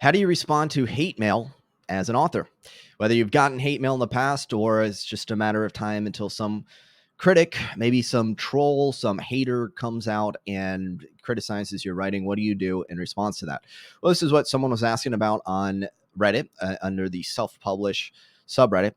How do you respond to hate mail as an author? Whether you've gotten hate mail in the past or it's just a matter of time until some critic, maybe some troll, some hater comes out and criticizes your writing, what do you do in response to that? Well, this is what someone was asking about on Reddit under the self-publish subreddit.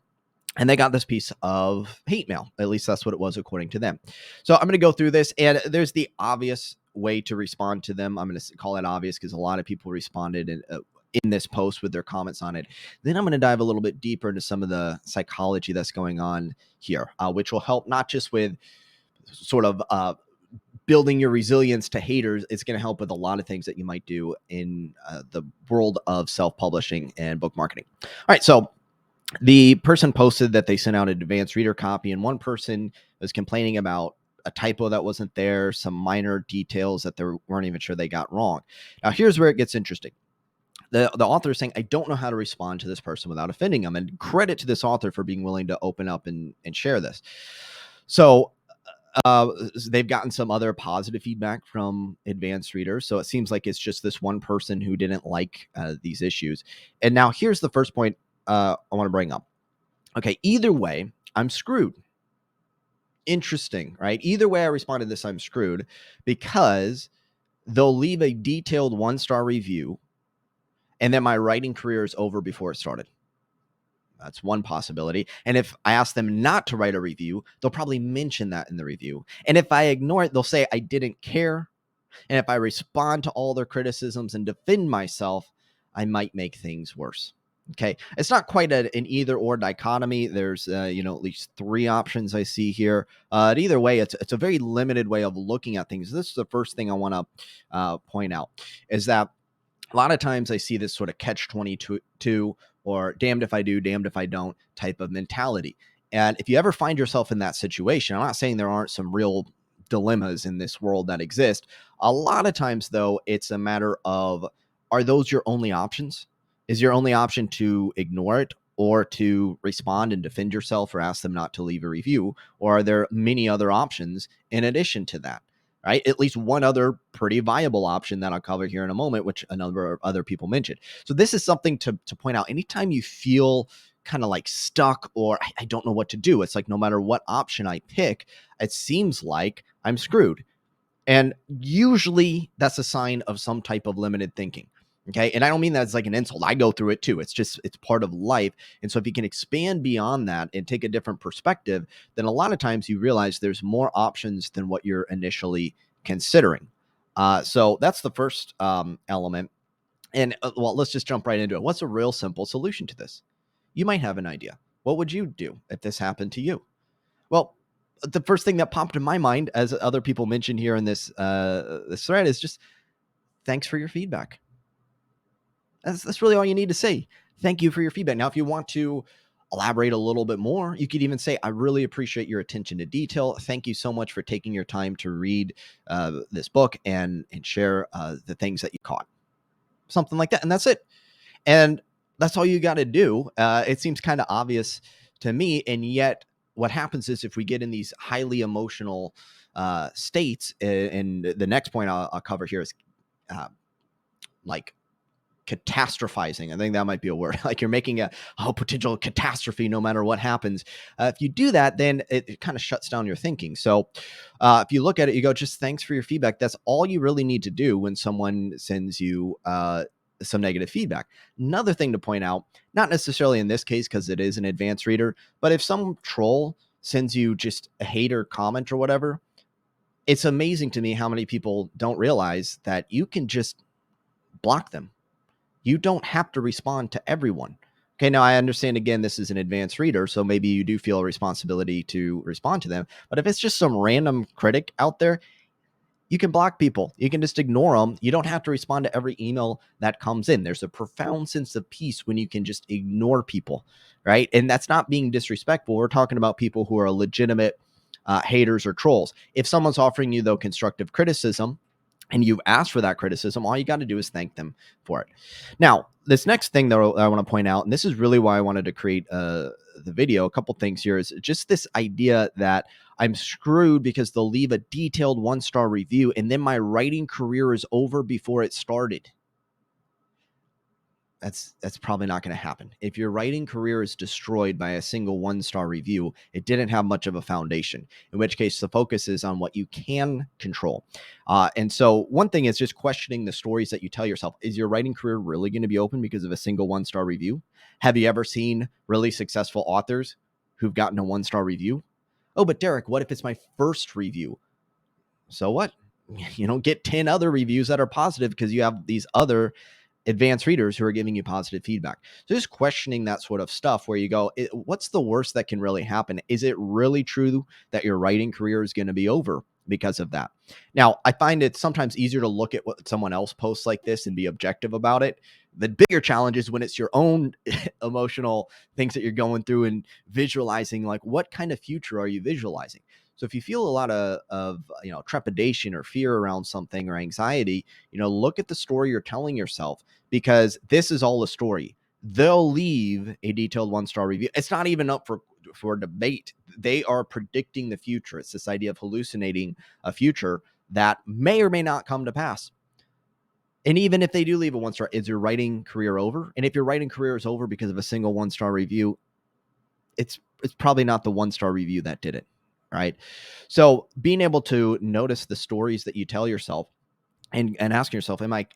And they got this piece of hate mail. At least that's what it was according to them. So I'm going to go through this, and there's the obvious way to respond to them. I'm going to call it obvious because a lot of people responded in this post with their comments on it. Then I'm going to dive a little bit deeper into some of the psychology that's going on here, which will help not just with sort of building your resilience to haters. It's going to help with a lot of things that you might do in the world of self-publishing and book marketing. All right, so the person posted that they sent out an advanced reader copy, and one person was complaining about a typo that wasn't there, some minor details that they weren't even sure they got wrong. Now, here's where it gets interesting. The author is saying, I don't know how to respond to this person without offending them. And credit to this author for being willing to open up and share this. So they've gotten some other positive feedback from advanced readers. So it seems like it's just this one person who didn't like these issues. And now here's the first point I want to bring up. Okay, either way, I'm screwed. Interesting, right? Either way I respond to this, I'm screwed, because they'll leave a detailed 1-star review and then my writing career is over before it started. That's one possibility. And if I ask them not to write a review, they'll probably mention that in the review. And if I ignore it, they'll say I didn't care. And if I respond to all their criticisms and defend myself, I might make things worse. Okay, it's not quite an either or dichotomy. There's at least 3 options I see here. Either way, it's a very limited way of looking at things. This is the first thing I want to point out, is that a lot of times I see this sort of catch-22 or damned if I do, damned if I don't type of mentality. And if you ever find yourself in that situation, I'm not saying there aren't some real dilemmas in this world that exist. A lot of times, though, it's a matter of, are those your only options? Is your only option to ignore it or to respond and defend yourself or ask them not to leave a review? Or are there many other options in addition to that? Right? At least one other pretty viable option that I'll cover here in a moment, which a number of other people mentioned. So this is something to point out. Anytime you feel kind of like stuck or I don't know what to do, it's like no matter what option I pick, it seems like I'm screwed. And usually that's a sign of some type of limited thinking. Okay. And I don't mean that as like an insult. I go through it too. It's part of life. And so if you can expand beyond that and take a different perspective, then a lot of times you realize there's more options than what you're initially considering. So that's the first element. And well, let's just jump right into it. What's a real simple solution to this? You might have an idea. What would you do if this happened to you? Well, the first thing that popped in my mind, as other people mentioned here in this thread, is just thanks for your feedback. That's really all you need to say. Thank you for your feedback. Now, if you want to elaborate a little bit more, you could even say, I really appreciate your attention to detail. Thank you so much for taking your time to read this book and share the things that you caught. Something like that. And that's it. And that's all you got to do. It seems kind of obvious to me. And yet what happens is if we get in these highly emotional states, and the next point I'll cover here is like catastrophizing. I think that might be a word. Like you're making a potential catastrophe no matter what happens. If you do that, then it kind of shuts down your thinking. So if you look at it, you go, just thanks for your feedback. That's all you really need to do when someone sends you some negative feedback. Another thing to point out, not necessarily in this case because it is an advanced reader, but if some troll sends you just a hater comment or whatever, it's amazing to me how many people don't realize that you can just block them. You don't have to respond to everyone. Okay, now I understand, again, this is an advanced reader, so maybe you do feel a responsibility to respond to them. But if it's just some random critic out there, you can block people. You can just ignore them. You don't have to respond to every email that comes in. There's a profound sense of peace when you can just ignore people, right? And that's not being disrespectful. We're talking about people who are legitimate haters or trolls. If someone's offering you, though, constructive criticism, and you've asked for that criticism, all you got to do is thank them for it. Now, this next thing that I want to point out, and this is really why I wanted to create the video, a couple things here, is just this idea that I'm screwed because they'll leave a detailed 1-star review and then my writing career is over before it started. that's probably not going to happen. If your writing career is destroyed by a single 1-star review, it didn't have much of a foundation, in which case the focus is on what you can control. And so one thing is just questioning the stories that you tell yourself. Is your writing career really going to be open because of a single 1-star review? Have you ever seen really successful authors who've gotten a 1-star review? Oh, but Derek, what if it's my first review? So what? You don't get 10 other reviews that are positive because you have these other advanced readers who are giving you positive feedback. So just questioning that sort of stuff where you go, what's the worst that can really happen? Is it really true that your writing career is going to be over because of that? Now, I find it sometimes easier to look at what someone else posts like this and be objective about it. The bigger challenge is when it's your own emotional things that you're going through and visualizing, like what kind of future are you visualizing? So if you feel a lot of trepidation or fear around something or anxiety, look at the story you're telling yourself, because this is all a story. They'll leave a detailed 1-star review. It's not even up for debate. They are predicting the future. It's this idea of hallucinating a future that may or may not come to pass. And even if they do leave a 1-star, is your writing career over? And if your writing career is over because of a single 1-star review, it's probably not the 1-star review that did it, right? So being able to notice the stories that you tell yourself and asking yourself, am I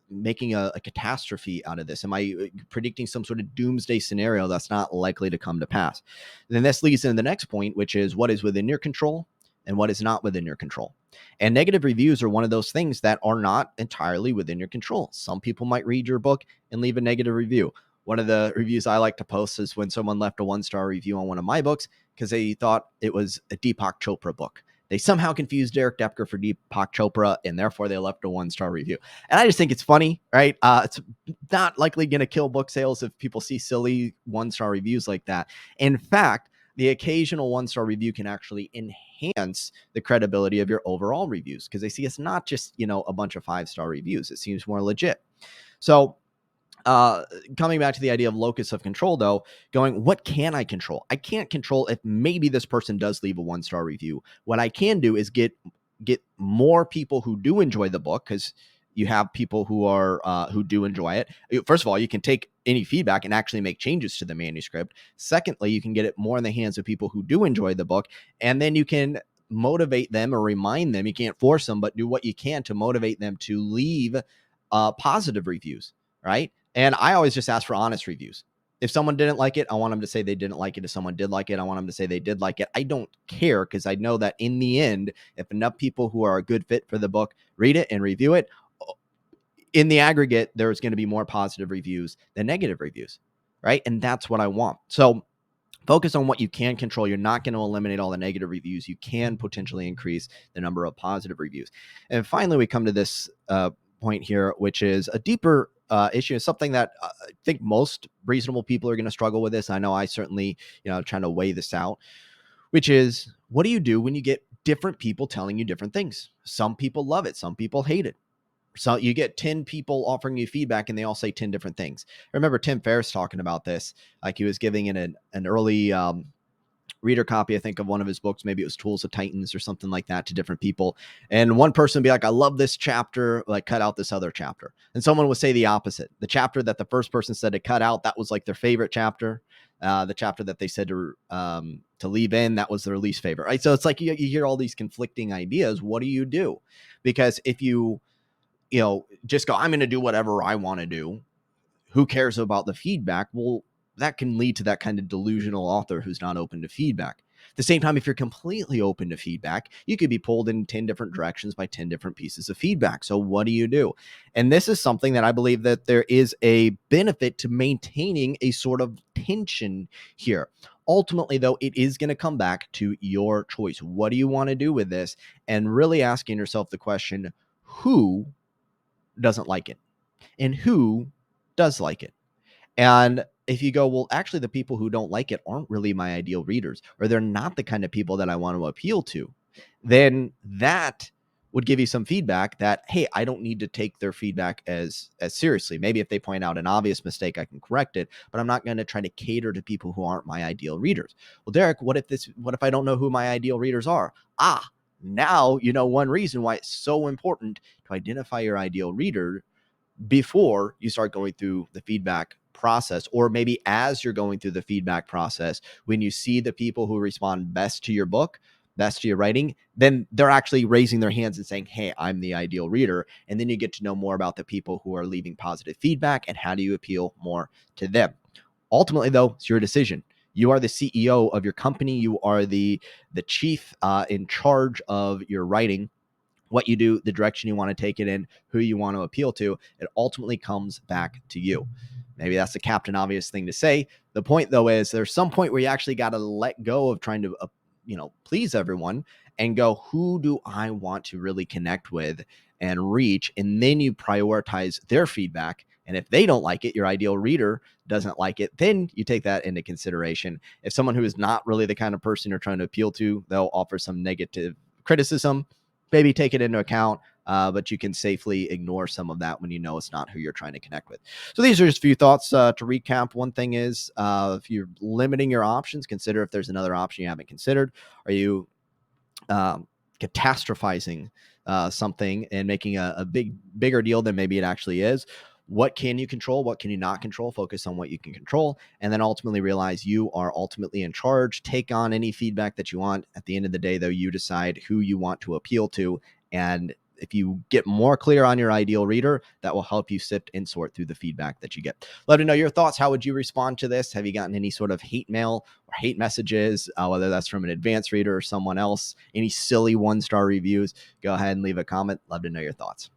making a catastrophe out of this? Am I predicting some sort of doomsday scenario that's not likely to come to pass? And then this leads into the next point, which is what is within your control and what is not within your control. And negative reviews are one of those things that are not entirely within your control. Some people might read your book and leave a negative review. One of the reviews I like to post is when someone left a 1-star review on one of my books because they thought it was a Deepak Chopra book. They somehow confused Derek Depker for Deepak Chopra, and therefore they left a 1-star review. And I just think it's funny, right? It's not likely going to kill book sales if people see silly 1-star reviews like that. In fact, the occasional 1-star review can actually enhance the credibility of your overall reviews because they see it's not just, a bunch of 5-star reviews. It seems more legit. So coming back to the idea of locus of control, though, going, what can I control? I can't control if maybe this person does leave a 1-star review. What I can do is get more people who do enjoy the book, because you have people who do enjoy it. First of all, you can take any feedback and actually make changes to the manuscript. Secondly, you can get it more in the hands of people who do enjoy the book, and then you can motivate them or remind them. You can't force them, but do what you can to motivate them to leave positive reviews, right? And I always just ask for honest reviews. If someone didn't like it, I want them to say they didn't like it. If someone did like it, I want them to say they did like it. I don't care, because I know that in the end, if enough people who are a good fit for the book read it and review it, in the aggregate, there's going to be more positive reviews than negative reviews, right? And that's what I want. So focus on what you can control. You're not going to eliminate all the negative reviews. You can potentially increase the number of positive reviews. And finally, we come to this point here, which is a deeper issue. Is something that I think most reasonable people are going to struggle with this. I know I certainly, trying to weigh this out, which is, what do you do when you get different people telling you different things? Some people love it. Some people hate it. So you get 10 people offering you feedback and they all say 10 different things. I remember Tim Ferriss talking about this. Like, he was giving it an early reader copy, I think, of one of his books. Maybe it was Tools of Titans or something like that, to different people. And one person would be like, I love this chapter, like, cut out this other chapter. And someone would say the opposite. The chapter that the first person said to cut out, that was like their favorite chapter. The chapter that they said to leave in, that was their least favorite, right? So it's like you hear all these conflicting ideas. What do you do? Because if you just go, I'm going to do whatever I want to do, who cares about the feedback? Well, that can lead to that kind of delusional author who's not open to feedback. At the same time, if you're completely open to feedback, you could be pulled in 10 different directions by 10 different pieces of feedback. So what do you do? And this is something that I believe that there is a benefit to maintaining a sort of tension here. Ultimately, though, it is going to come back to your choice. What do you want to do with this? And really asking yourself the question, who doesn't like it and who does like it? And if you go, well, actually, the people who don't like it aren't really my ideal readers, or they're not the kind of people that I want to appeal to, then that would give you some feedback that, hey, I don't need to take their feedback as seriously. Maybe if they point out an obvious mistake, I can correct it, but I'm not going to try to cater to people who aren't my ideal readers. Well, Derek, what if I don't know who my ideal readers are? Now you know one reason why it's so important to identify your ideal reader before you start going through the feedback process, or maybe as you're going through the feedback process, when you see the people who respond best to your book, best to your writing, then they're actually raising their hands and saying, hey, I'm the ideal reader. And then you get to know more about the people who are leaving positive feedback and how do you appeal more to them. Ultimately, though, it's your decision. You are the CEO of your company. You are the chief in charge of your writing, what you do, the direction you want to take it in, who you want to appeal to. It ultimately comes back to you. Maybe that's the Captain Obvious thing to say. The point, though, is there's some point where you actually got to let go of trying to, please everyone and go, who do I want to really connect with and reach? And then you prioritize their feedback. And if they don't like it, your ideal reader doesn't like it, then you take that into consideration. If someone who is not really the kind of person you're trying to appeal to, they'll offer some negative criticism, maybe take it into account, but you can safely ignore some of that when you know it's not who you're trying to connect with. So these are just a few thoughts to recap. One thing is, if you're limiting your options, consider if there's another option you haven't considered. Are you catastrophizing something and making a bigger deal than maybe it actually is? What can you control? What can you not control? Focus on what you can control, and then ultimately realize you are ultimately in charge. Take on any feedback that you want. At the end of the day, though, you decide who you want to appeal to. And if you get more clear on your ideal reader, that will help you sift and sort through the feedback that you get. Let me know your thoughts. How would you respond to this? Have you gotten any sort of hate mail or hate messages, whether that's from an advanced reader or someone else? Any silly 1-star reviews? Go ahead and leave a comment. Love to know your thoughts.